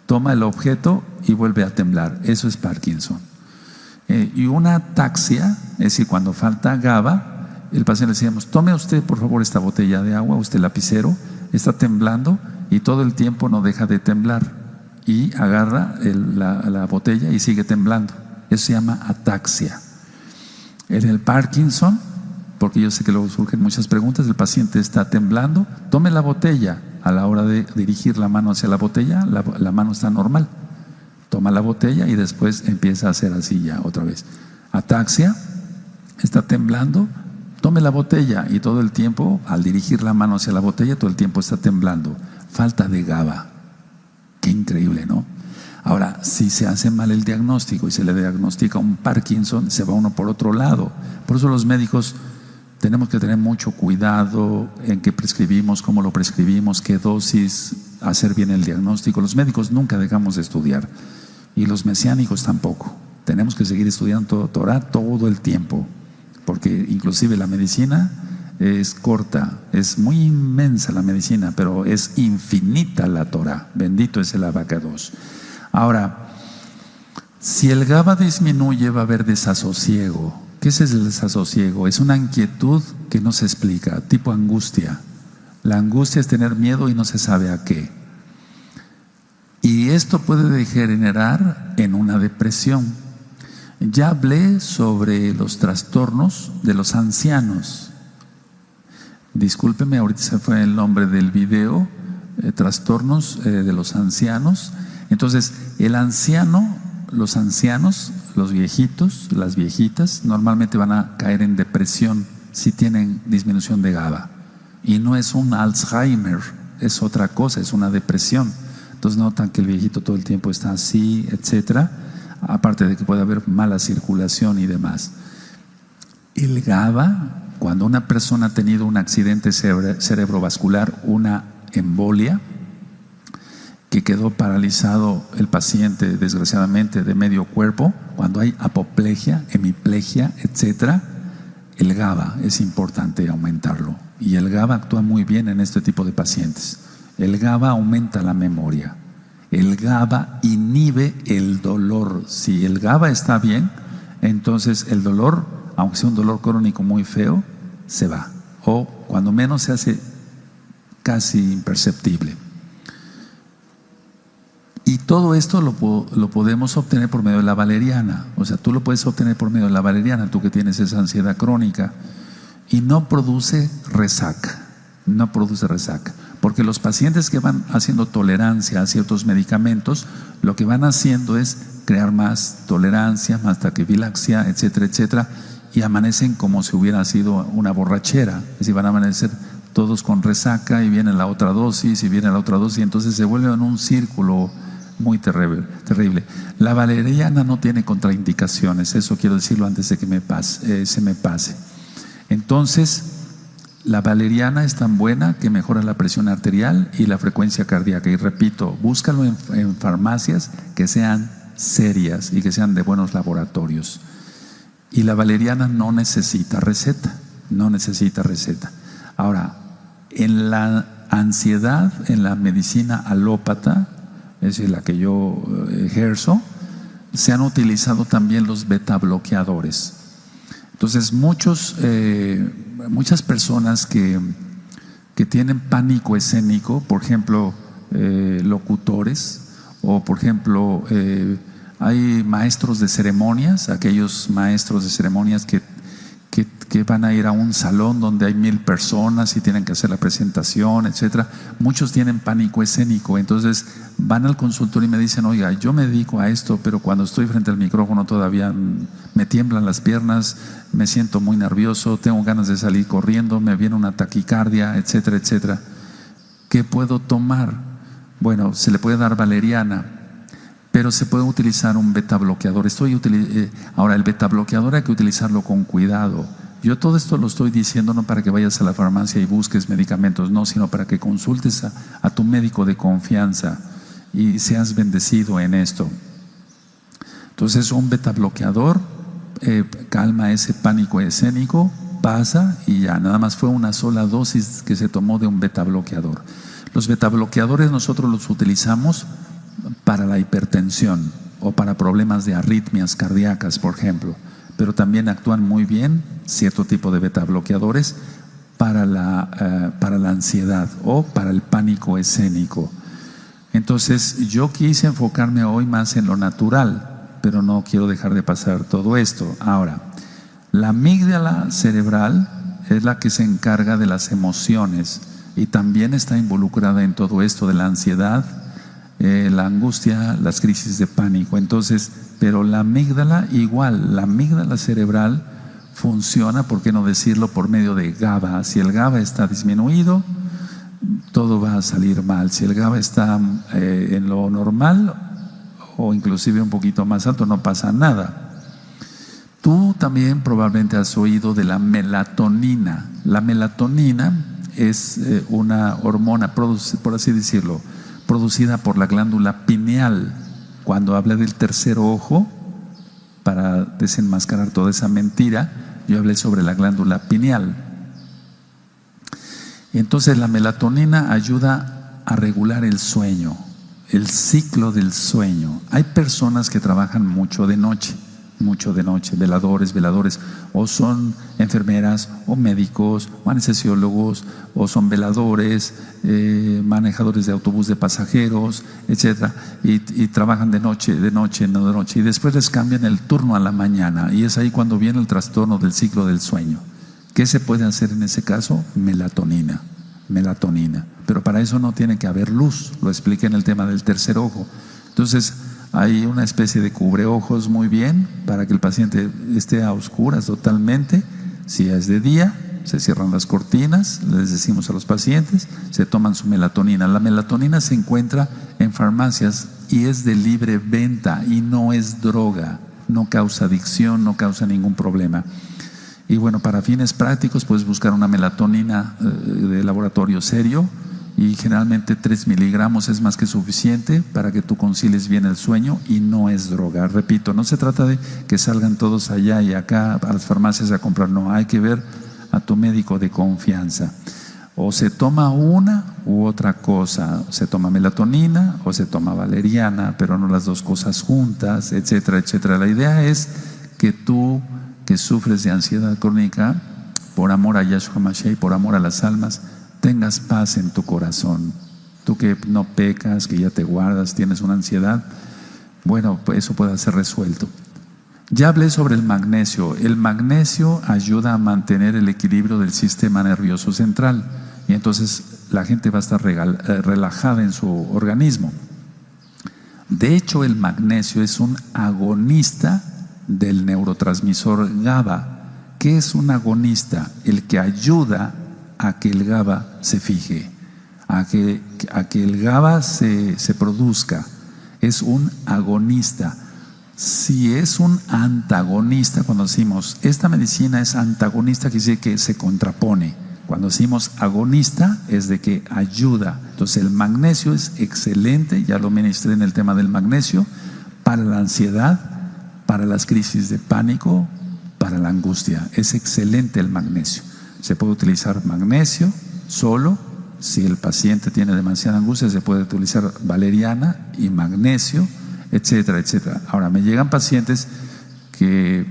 toma el objeto y vuelve a temblar. Eso es Parkinson. Y una ataxia, es decir, cuando falta GABA, el paciente le decíamos: tome usted por favor esta botella de agua, usted lapicero, está temblando y todo el tiempo no deja de temblar, y agarra la botella y sigue temblando. Eso se llama ataxia. En el Parkinson, porque yo sé que luego surgen muchas preguntas, el paciente está temblando, tome la botella, a la hora de dirigir la mano hacia la botella, la mano está normal. Toma la botella y después empieza a hacer así ya otra vez. Ataxia, está temblando, tome la botella y todo el tiempo, al dirigir la mano hacia la botella, todo el tiempo está temblando. Falta de GABA. Qué increíble, ¿no? Ahora, si se hace mal el diagnóstico y se le diagnostica un Parkinson, se va uno por otro lado. Por eso los médicos tenemos que tener mucho cuidado en qué prescribimos, cómo lo prescribimos, qué dosis, hacer bien el diagnóstico. Los médicos nunca dejamos de estudiar, y los mesiánicos tampoco. Tenemos que seguir estudiando Torah todo el tiempo, porque inclusive la medicina es corta, es muy inmensa la medicina, pero es infinita la Torah. Bendito es el Abacados. Ahora, si el GABA disminuye, va a haber desasosiego. ¿Qué es el desasosiego? Es una inquietud que no se explica, tipo angustia. La angustia es tener miedo y no se sabe a qué. Y esto puede degenerar en una depresión. Ya hablé sobre los trastornos de los ancianos. Discúlpeme, ahorita se fue el nombre del video, trastornos de los ancianos. Entonces, el anciano, los ancianos, los viejitos, las viejitas, normalmente van a caer en depresión si tienen disminución de GABA. Y no es un Alzheimer, es otra cosa, es una depresión. Entonces notan que el viejito todo el tiempo está así, etcétera. Aparte de que puede haber mala circulación y demás. El GABA, cuando una persona ha tenido un accidente cerebrovascular, una embolia, que quedó paralizado el paciente, desgraciadamente, de medio cuerpo, cuando hay apoplejia, hemiplegia, etcétera, el GABA es importante aumentarlo. Y el GABA actúa muy bien en este tipo de pacientes. El GABA aumenta la memoria. El GABA inhibe el dolor. Si el GABA está bien, entonces el dolor, aunque sea un dolor crónico muy feo, se va. O cuando menos se hace casi imperceptible. Y todo esto lo podemos obtener por medio de la valeriana. O sea, tú lo puedes obtener por medio de la valeriana, tú que tienes esa ansiedad crónica. Y no produce resaca. No produce resaca. Porque los pacientes que van haciendo tolerancia a ciertos medicamentos, lo que van haciendo es crear más tolerancia, más taquifilaxia, etcétera, etcétera, y amanecen como si hubiera sido una borrachera. Es decir, van a amanecer todos con resaca, y viene la otra dosis, y viene la otra dosis, y entonces se vuelve en un círculo muy terrible, terrible. La valeriana no tiene contraindicaciones, eso quiero decirlo antes de que se me pase. Entonces, la valeriana es tan buena que mejora la presión arterial y la frecuencia cardíaca. Y repito, búscalo en farmacias que sean serias y que sean de buenos laboratorios. Y la valeriana no necesita receta, no necesita receta. Ahora, en la ansiedad, en la medicina alópata, es decir, la que yo ejerzo, se han utilizado también los beta bloqueadores. Entonces, muchas personas que tienen pánico escénico, por ejemplo, locutores, o por ejemplo, hay maestros de ceremonias, aquellos maestros de ceremonias que van a ir a un salón donde hay 1000 personas y tienen que hacer la presentación, etcétera. Muchos tienen pánico escénico, entonces van al consultorio y me dicen: oiga, yo me dedico a esto, pero cuando estoy frente al micrófono todavía me tiemblan las piernas, me siento muy nervioso, tengo ganas de salir corriendo, me viene una taquicardia, etcétera, etcétera. ¿Qué puedo tomar? Bueno, se le puede dar valeriana, pero se puede utilizar un beta bloqueador. Ahora, el beta bloqueador hay que utilizarlo con cuidado. Yo todo esto lo estoy diciendo no para que vayas a la farmacia y busques medicamentos, no, sino para que consultes a tu médico de confianza y seas bendecido en esto. Entonces, un beta bloqueador calma ese pánico escénico, pasa y ya, nada más fue una sola dosis que se tomó de un beta bloqueador. Los beta bloqueadores nosotros los utilizamos para la hipertensión o para problemas de arritmias cardíacas, por ejemplo, pero también actúan muy bien cierto tipo de beta bloqueadores para la ansiedad o para el pánico escénico. Entonces, yo quise enfocarme hoy más en lo natural, pero no quiero dejar de pasar todo esto. Ahora, la amígdala cerebral es la que se encarga de las emociones y también está involucrada en todo esto de la ansiedad, la angustia, las crisis de pánico. Entonces, pero la amígdala igual, la amígdala cerebral funciona, ¿por qué no decirlo?, por medio de GABA. Si el GABA está disminuido, todo va a salir mal. Si el GABA está en lo normal o inclusive un poquito más alto, no pasa nada. Tú también probablemente has oído de la melatonina. La melatonina es una hormona, por así decirlo, producida por la glándula pineal. Cuando hablé del tercer ojo, para desenmascarar toda esa mentira, yo hablé sobre la glándula pineal. Y entonces la melatonina ayuda a regular el sueño, el ciclo del sueño. Hay personas que trabajan mucho de noche, veladores, o son enfermeras, o médicos, o anestesiólogos, o son veladores, manejadores de autobús de pasajeros, etcétera, y trabajan de noche, y después les cambian el turno a la mañana, y es ahí cuando viene el trastorno del ciclo del sueño. ¿Qué se puede hacer en ese caso? Melatonina. Pero para eso no tiene que haber luz, lo expliqué en el tema del tercer ojo. Entonces, hay una especie de cubreojos muy bien para que el paciente esté a oscuras totalmente. Si es de día, se cierran las cortinas, les decimos a los pacientes, se toman su melatonina. La melatonina se encuentra en farmacias y es de libre venta y no es droga, no causa adicción, no causa ningún problema. Y bueno, para fines prácticos puedes buscar una melatonina de laboratorio serio, y generalmente 3 miligramos es más que suficiente para que tú concilies bien el sueño, y no es droga. Repito, no se trata de que salgan todos allá y acá a las farmacias a comprar, no, hay que ver a tu médico de confianza. O se toma una u otra cosa, se toma melatonina o se toma valeriana, pero no las dos cosas juntas, etcétera, etcétera. La idea es que tú, que sufres de ansiedad crónica, por amor a Yahshua Mashiach y por amor a las almas, tengas paz en tu corazón. Tú que no pecas, que ya te guardas, tienes una ansiedad, bueno, pues eso puede ser resuelto. Ya hablé sobre el magnesio. El magnesio ayuda a mantener el equilibrio del sistema nervioso central, y entonces la gente va a estar relajada en su organismo. De hecho, el magnesio es un agonista del neurotransmisor GABA. ¿Qué es un agonista? El que ayuda a que el GABA se fije, a que el GABA se produzca. es un agonista. Si es un antagonista, cuando decimos esta medicina es antagonista, quiere decir que se contrapone. Cuando decimos agonista es de que ayuda. Entonces el magnesio es excelente, ya lo ministré en el tema del magnesio, para la ansiedad, para las crisis de pánico, para la angustia. Es excelente el magnesio. Se puede utilizar magnesio solo. Si el paciente tiene demasiada angustia, se puede utilizar valeriana y magnesio, etcétera, etcétera. Ahora, me llegan pacientes que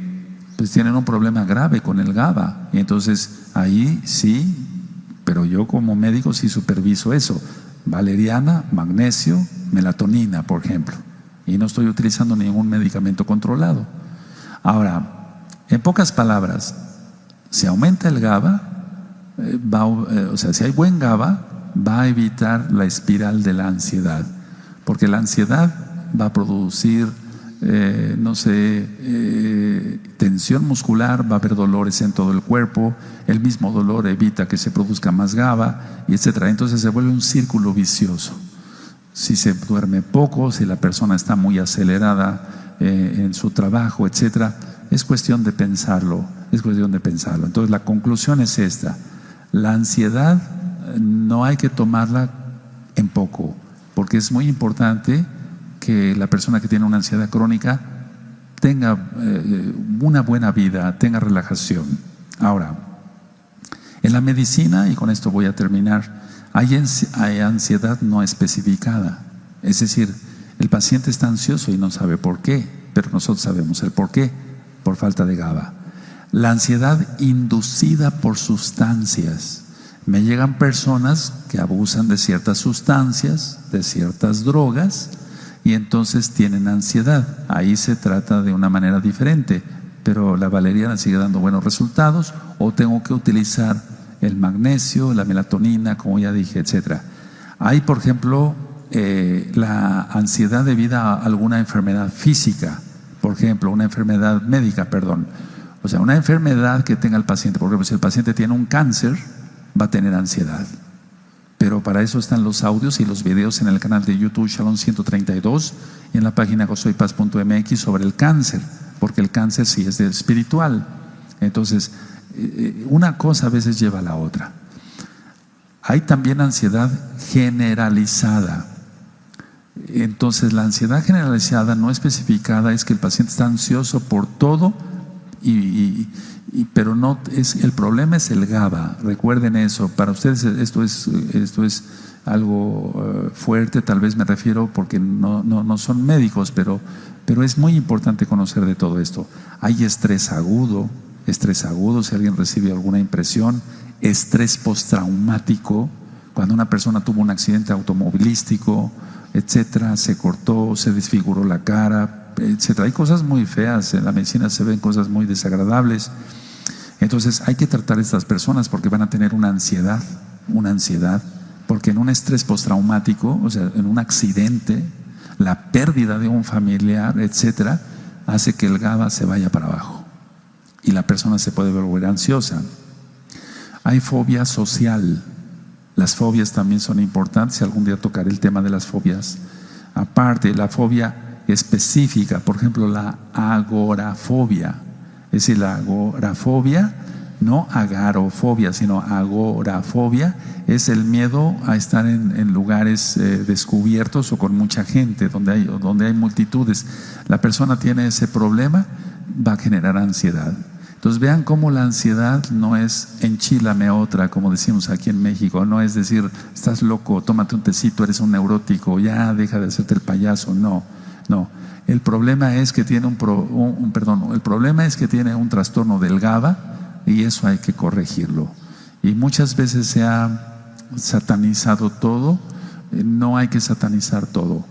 pues tienen un problema grave con el GABA, y entonces ahí sí, pero yo como médico sí superviso eso: valeriana, magnesio, melatonina, por ejemplo, y no estoy utilizando ningún medicamento controlado. Ahora, en pocas palabras, si aumenta el GABA, si hay buen GABA, va a evitar la espiral de la ansiedad, porque la ansiedad va a producir tensión muscular, va a haber dolores en todo el cuerpo, el mismo dolor evita que se produzca más GABA, y etcétera. Entonces se vuelve un círculo vicioso. Si se duerme poco, si la persona está muy acelerada en su trabajo, etcétera, es cuestión de pensarlo, Entonces la conclusión es esta: la ansiedad no hay que tomarla en poco, porque es muy importante que la persona que tiene una ansiedad crónica tenga una buena vida, tenga relajación. Ahora, en la medicina, y con esto voy a terminar, hay ansiedad no especificada. Es decir, el paciente está ansioso y no sabe por qué, pero nosotros sabemos el por qué: por falta de GABA. La ansiedad inducida por sustancias. Me llegan personas que abusan de ciertas sustancias, de ciertas drogas, y entonces tienen ansiedad. Ahí se trata de una manera diferente, pero la valeriana sigue dando buenos resultados, o tengo que utilizar el magnesio, la melatonina, como ya dije, etcétera. Hay, por ejemplo, la ansiedad debido a alguna enfermedad física, por ejemplo, una enfermedad médica, perdón. O sea, una enfermedad que tenga el paciente. Por ejemplo, si el paciente tiene un cáncer, va a tener ansiedad. Pero para eso están los audios y los videos en el canal de YouTube Shalom 132 y en la página gozoypaz.mx sobre el cáncer, porque el cáncer sí es espiritual. Entonces, una cosa a veces lleva a la otra. Hay también ansiedad generalizada. Entonces, la ansiedad generalizada no especificada es que el paciente está ansioso por todo, pero no es, el problema es el GABA. Recuerden eso. Para ustedes esto es algo fuerte, tal vez me refiero porque no son médicos, pero es muy importante conocer de todo esto. Hay estrés agudo, si alguien recibe alguna impresión, estrés postraumático, cuando una persona tuvo un accidente automovilístico, etcétera, se cortó, se desfiguró la cara, etcétera. Hay cosas muy feas, en la medicina se ven cosas muy desagradables. Entonces hay que tratar a estas personas porque van a tener una ansiedad, porque en un estrés postraumático, o sea, en un accidente, la pérdida de un familiar, etcétera, hace que el GABA se vaya para abajo y la persona se puede volver ansiosa. Hay fobia social. Las fobias también son importantes, y algún día tocaré el tema de las fobias. Aparte, la fobia específica, por ejemplo, la agorafobia. Es decir, la agorafobia, no agarofobia, sino agorafobia, es el miedo a estar en lugares descubiertos o con mucha gente, donde hay multitudes. La persona tiene ese problema, va a generar ansiedad. Entonces vean cómo la ansiedad no es enchílame otra, como decimos aquí en México. No es decir, estás loco, tómate un tecito, eres un neurótico, ya deja de hacerte el payaso. No. El problema es que tiene el problema es que tiene un trastorno del GABA, y eso hay que corregirlo. Y muchas veces se ha satanizado todo. No hay que satanizar todo.